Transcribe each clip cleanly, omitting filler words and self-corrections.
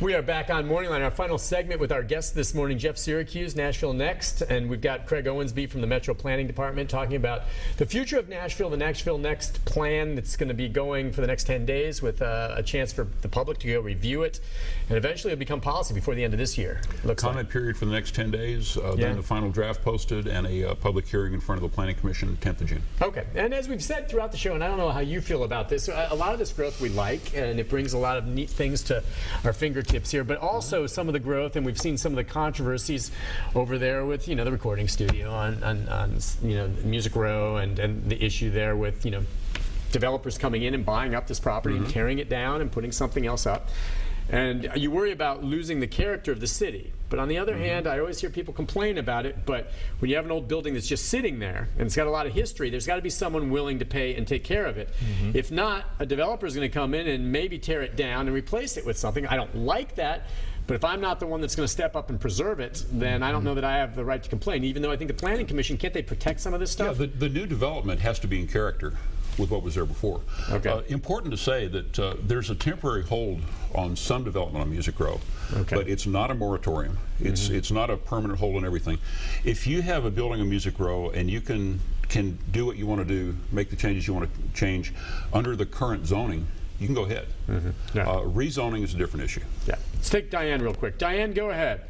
We are back on Morning Line, our final segment with our guest this morning, Jeff Syracuse, Nashville Next, and we've got Craig Owesnby from the Metro Planning Department talking about the future of Nashville, the Nashville Next plan that's going to be going for the next 10 days with a chance for the public to go review it, and eventually it'll become policy before the end of this year. Comment period for the next 10 days, then the final draft posted, and a public hearing in front of the Planning Commission 10th of June. Okay, and as we've said throughout the show, and I don't know how you feel about this, a lot of this growth we like, and it brings a lot of neat things to our fingertips here, but also some of the growth, and we've seen some of the controversies over there with, the recording studio on Music Row, and the issue there with, developers coming in and buying up this property and tearing it down and putting something else up. And you worry about losing the character of the city. But on the other hand, I always hear people complain about it, but when you have an old building that's just sitting there and it's got a lot of history, there's got to be someone willing to pay and take care of it. If not, a developer is going to come in and maybe tear it down and replace it with something. I don't like that, but if I'm not the one that's going to step up and preserve it, then I don't know that I have the right to complain, even though I think the Planning Commission, can't they protect some of this stuff? Yeah, the new development has to be in character with what was there before. Okay. Important to say that there's a temporary hold on some development on Music Row, but it's not a moratorium. It's not a permanent hold on everything. If you have a building on Music Row and you can do what you want to do, make the changes you want to change under the current zoning, you can go ahead. Rezoning is a different issue. Yeah. Let's take Diane real quick. Diane, go ahead.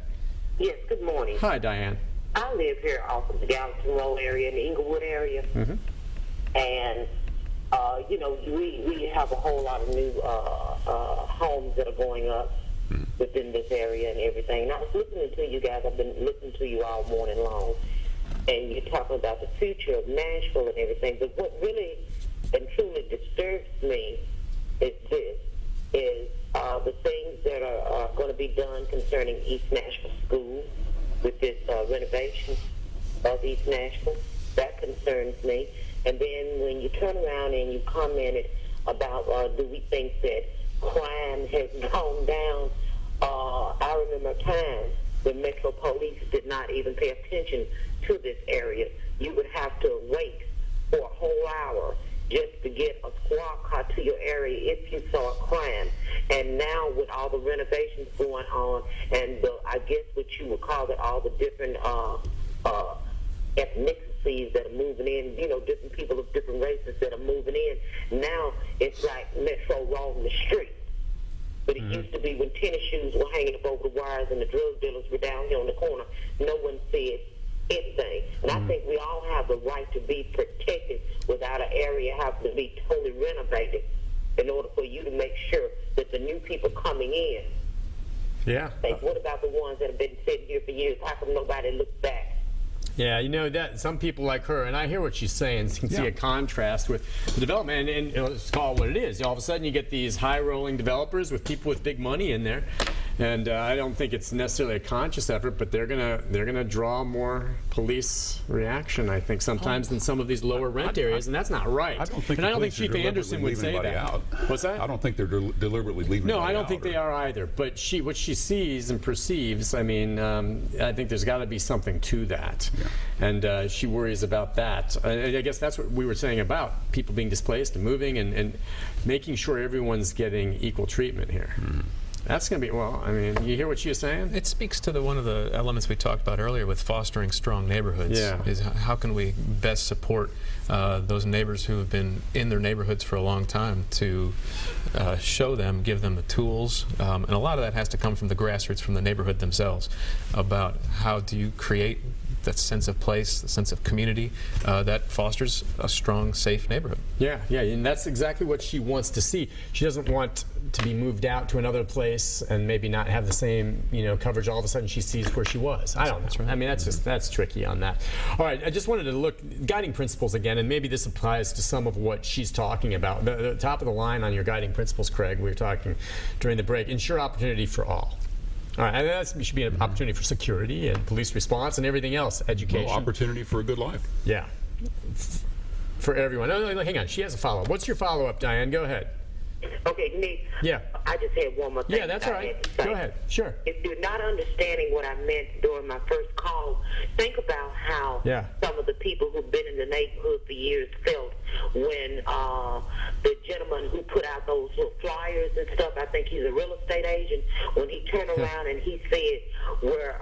Yes, good morning. Hi, Diane. I live here off of the Gallatin Road area, in the Inglewood area. And we have a whole lot of new homes that are going up within this area and everything. And I was listening to you guys. I've been listening to you all morning long. And you're talking about the future of Nashville and everything. But what really and truly disturbs me is the things that are going to be done concerning East Nashville School with this renovation of East Nashville. That concerns me. And then when you turn around and you commented about do we think that crime has gone down, I remember times when Metro Police did not even pay attention to this area. You would have to wait for a whole hour just to get a squad car to your area if you saw a crime. And now with all the renovations going on and I guess what you would call it, all the different ethnicities that are moving in, different people of different races that are moving in. Now it's like Metro roam the street. But it used to be when tennis shoes were hanging up over the wires and the drug dealers were down here on the corner, no one said anything. And I think we all have the right to be protected without an area having to be totally renovated in order for you to make sure that the new people coming in. Yeah. Like, what about the ones that have been sitting here for years? How come nobody looks back? Yeah, that some people like her, and I hear what she's saying, you can see a contrast with the development, and let's call it what it is. All of a sudden you get these high-rolling developers with people with big money in there, and I don't think it's necessarily a conscious effort, but they're gonna draw more police reaction, I think, sometimes than some of these lower rent areas, and that's not right. I don't think Chief Anderson would say that. Out. What's that? I don't think they're deliberately leaving. No, I don't think they are either. But what she sees and perceives, I think there's got to be something to that. Yeah. And she worries about that. I guess that's what we were saying about people being displaced and moving and making sure everyone's getting equal treatment here. That's going to be, you hear what she was saying? It speaks to one of the elements we talked about earlier with fostering strong neighborhoods. Yeah. Is how can we best support those neighbors who have been in their neighborhoods for a long time to show them, give them the tools. And a lot of that has to come from the grassroots, from the neighborhood themselves, about how do you create that sense of place, the sense of community that fosters a strong, safe neighborhood. Yeah, and that's exactly what she wants to see. She doesn't want to be moved out to another place and maybe not have the same, coverage all of a sudden she sees where she was. I don't know. Right. That's tricky on that. All right, I just wanted to look guiding principles again, and maybe this applies to some of what she's talking about. The top of the line on your guiding principles, Craig, we were talking during the break, ensure opportunity for all. All right, and that should be an opportunity for security and police response and everything else, education. Well, opportunity for a good life. Yeah, for everyone. No, hang on, she has a follow-up. What's your follow-up, Diane? Go ahead. Okay, Nick. Yeah. I just had one more thing. Yeah, that's that all I right. had to say. Go ahead. Sure. If you're not understanding what I meant during my first call, think about how some of the people who've been in the neighborhood for years felt when the gentleman who put out those little flyers and stuff, I think he's a real estate agent, when he turned around and he said where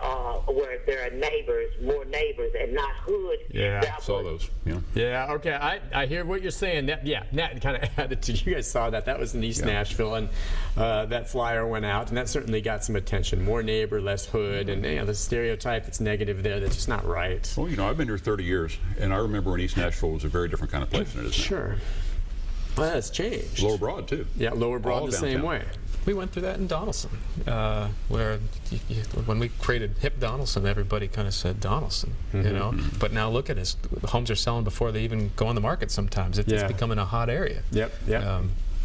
there are neighbors, more neighbors, and not hood. Yeah, I saw those. Yeah. Yeah, okay. I hear what you're saying. That kind of added to, you guys saw that. That was in East Nashville, and that flyer went out, and that certainly got some attention. More neighbor, less hood, and the stereotype that's negative there, that's just not right. Well, I've been here 30 years, and I remember when East Nashville was a very different kind of place than it is now. Sure. Well, that's changed. Lower Broad, too. Yeah, Lower Broad All the same downtown. way. We went through that in Donaldson, where when we created Hip Donaldson, everybody kind of said Donaldson, But now look at us. The homes are selling before they even go on the market sometimes. It's becoming a hot area. Yep.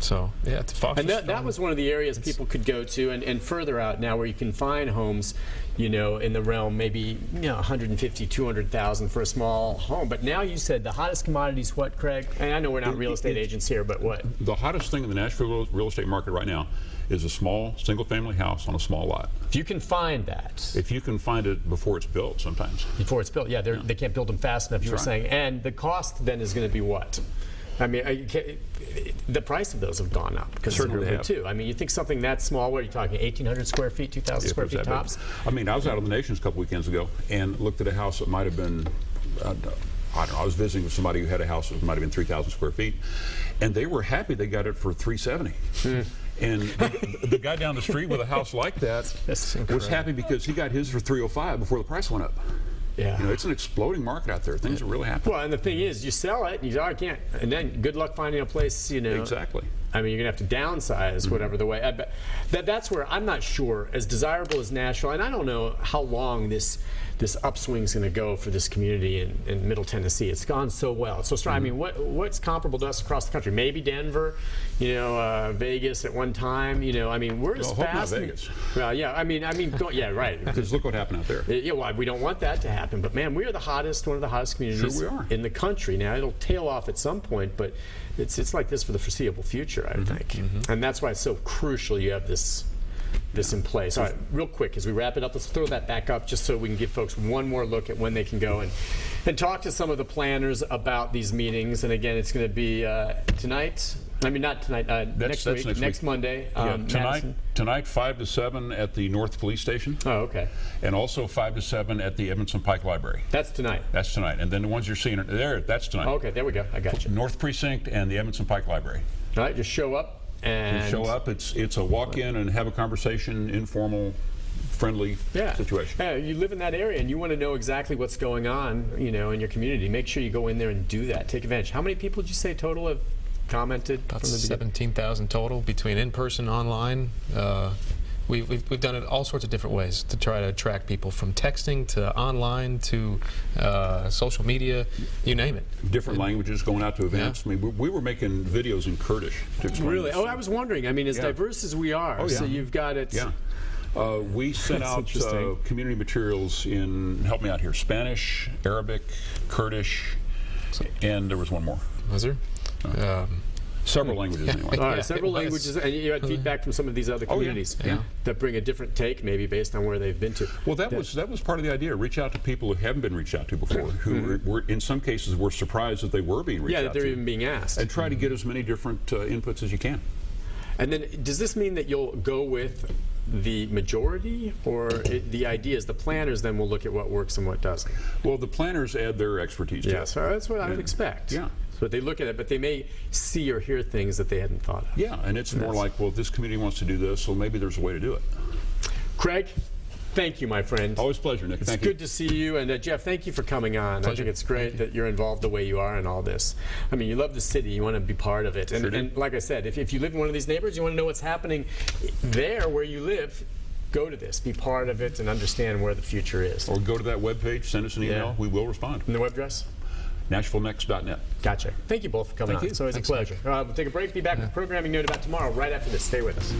So, yeah, it's Fox. And that was one of the areas people could go to, and further out now where you can find homes, in the realm maybe 150, 200,000 for a small home. But now you said the hottest commodity is what, Craig? And I know we're not real estate agents here, but what? The hottest thing in the Nashville real estate market right now is a small single-family house on a small lot. If you can find that. If you can find it before it's built sometimes. Before it's built, they can't build them fast enough, you were saying. And the cost then is going to be what? I mean, the price of those have gone up because Certainly they have. too. I mean, you think something that small, what are you talking, 1,800 square feet, 2,000 square feet tops? I mean, I was out of the Nations a couple weekends ago and looked at a house that might have been, I don't know, I was visiting with somebody who had a house that might have been 3,000 square feet, and they were happy they got it for $370. And the guy down the street with a house like that was happy because he got his for $305 before the price went up. Yeah. It's an exploding market out there. Things are really happening. Well, and the thing is, you sell it, and you say, I can't. And then good luck finding a place, Exactly. I mean, you're going to have to downsize, whatever the way. That's where I'm not sure, as desirable as Nashville, and I don't know how long this upswing is going to go for this community in Middle Tennessee. It's gone so well. It's so strong. I mean, what's comparable to us across the country? Maybe Denver, Vegas at one time. I mean, we're as fast. Hope not Vegas. Well, yeah. I mean, yeah, right. Because look what happened out there. Yeah, well, we don't want that to happen. But man, we are one of the hottest communities in the country. Now it'll tail off at some point, but it's like this for the foreseeable future, I think. And that's why it's so crucial you have this in place. All right, real quick, as we wrap it up, let's throw that back up just so we can give folks one more look at when they can go and talk to some of the planners about these meetings. And again, it's going to be tonight. I mean, not tonight. Next Monday. Tonight, 5 to 7 at the North Police Station. Oh, okay. And also 5 to 7 at the Edmondson Pike Library. That's tonight. That's tonight. And then the ones you're seeing there, that's tonight. Oh, okay, there we go. I got you. North Precinct and the Edmondson Pike Library. All right, just show up. And you show up. It's a walk-in and have a conversation, informal, friendly situation. Yeah, you live in that area and you want to know exactly what's going on, in your community. Make sure you go in there and do that. Take advantage. How many people did you say total have commented? About 17,000 total between in-person, online. We've done it all sorts of different ways to try to attract people, from texting to online to social media, you name it. Different languages, going out to events. I mean, we were making videos in Kurdish to explain. Really? This. Oh, I was wondering. I mean, as diverse as we are, so you've got it. Yeah. We sent out community materials in, help me out here, Spanish, Arabic, Kurdish, and there was one more. Was there? Several languages anyway. All right, several languages, and you had feedback from some of these other communities that bring a different take, maybe based on where they've been to. Well, that was part of the idea. Reach out to people who haven't been reached out to before, who were in some cases were surprised that they were being reached out to. Yeah, that they're even being asked. And try to get as many different inputs as you can. And then, does this mean that you'll go with the majority, or the idea is the planners then will look at what works and what doesn't? Well, the planners add their expertise to it. Yeah, so that's what I would expect. Yeah. But they look at it, but they may see or hear things that they hadn't thought of. Yeah, and it's more like, well, this community wants to do this, so maybe there's a way to do it. Craig, thank you, my friend. Always a pleasure, Nick. It's good to see you. And Jeff, thank you for coming on. Pleasure. I think it's great that you're involved the way you are in all this. I mean, you love the city. You want to be part of it. And like I said, if you live in one of these neighborhoods, you want to know what's happening there where you live, go to this, be part of it, and understand where the future is. Or go to that webpage, send us an email. We will respond. And the web address? NashvilleNext.net. Gotcha. Thank you both for coming on. Thank you. It's always a pleasure. We'll take a break. Be back with a programming note about tomorrow right after this. Stay with us.